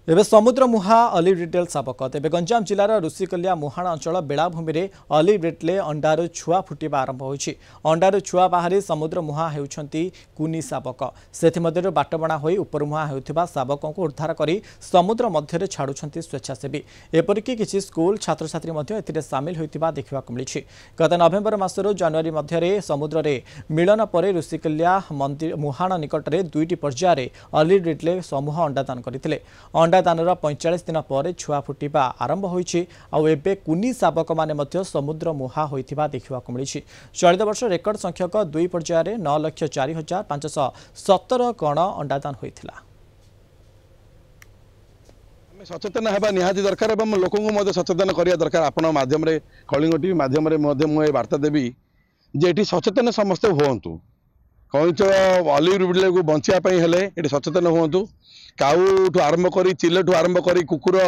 एबे समुद्र मुहा अलिव रिटेल शावक तेज गंजाम जिलार ऋषिकल्या मुहाण अंचल बेलाभूमि में अलिव रिटेल अंडार छुआ फुटा आरंभ होती। अंडार छुआ बाहरी समुद्र मुहा होती कुनी शावक से बाटबणा हो उपरमुहा होता शावकों को उद्धार कर समुद्र मध्य छाड़ुंट स्वेच्छासेवी एपरिक किसी स्कूल छात्र छात्री सामिल होता देखा मिली। गत नवेम्बर मासर जनवरी मध्य समुद्र में मिलन पर ऋषिकल्या मुहाण निकट में 2टी पर्यायर अलिव रिटेल समूह अंडादान करते। अंडादानर 45 दिन पर छुआ फुटा आरंभ होती। कुनी शावक मैंने समुद्र मुहा होता देखा मिली। चलित वर्ष रेकर्ड संख्यक 2 पर्यायर 9,04,517 गण अंडादान होता। सचेतन होगा निहाती दरकार और लोक सचेतन करने दरकार। आपण माध्यम कलिंग टीवी माध्यम मुझे वार्ता देवी जे ये सचेतन समस्ते हूँ कईच अलिव रिटेल को बचापी ये सचेतन हूँ। काऊ ठू आरंभ कर चिले ठू आरंभ कर कुकुर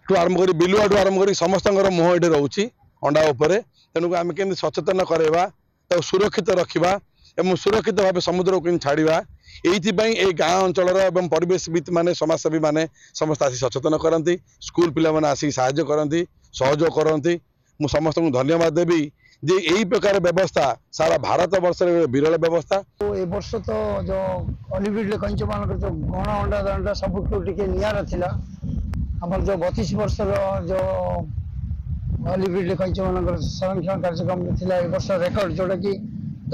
ठू आरंभ कर बिलुआ ठू आरंभ कर समस्त मुह ये रोचे अंडा उपर। तेणुक आम के सचेतन करवा सुरक्षित रखा और सुरक्षित भाव समुद्र को छाड़ा ये गाँ अंचल परिवेशविद माने समाजसेवी माने समस्त आसी सचेतन करती। स्कूल पिला माने आसी साहाय्य करती सहयोग करती। मु समस्त को धन्यवाद देवी जे यही प्रकार व्यवस्था सारा भारत वर्ष विरल व्यवस्था। ए वर्ष तो जो अलिव रिटेल कंच मान जो गण अंडा दान सब निरा था आम जो 32 वर्ष जो अलिव रिटेल कंच मान संरक्षण कार्यक्रम था ए वर्ष रेकर्ड जोटा कि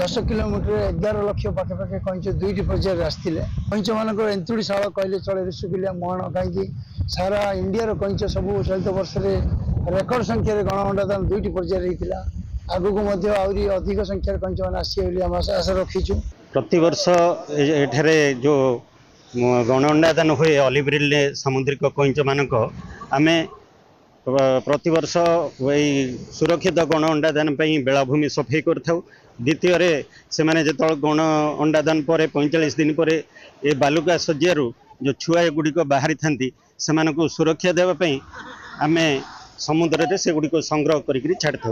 10 किलोमीटर 11 लाख पाखे कंच 2टी पर्यायर आसते। कंच मान एंतुड़ीशाला कहले चले ऋषिकल्या मुहाण कहीं सारा इंडिया कंच सब चलित वर्ष रेकर्ड संख्यार गण अंडा दान 2टी पर्यायर होता। आगु को आहरी अधिक संख्यार कंच मान आशा रखीचु। प्रतिवर्ष एठारे जो गण अंडादान हुए अलिव रिटेल सामुद्रिक कंच मानक आमे प्रतिवर्ष वही सुरक्षित गण अंडादान बेलाभूमि सफाई कर। द्वितीय से जो गण अंडादान पर 45 दिन पर ये बालुका शज्यारू जो छुआ गुड़िक बाहरी था से सुरक्षा देवाई आमे समुद्र से गुड़िक संग्रह कर छाड़ था।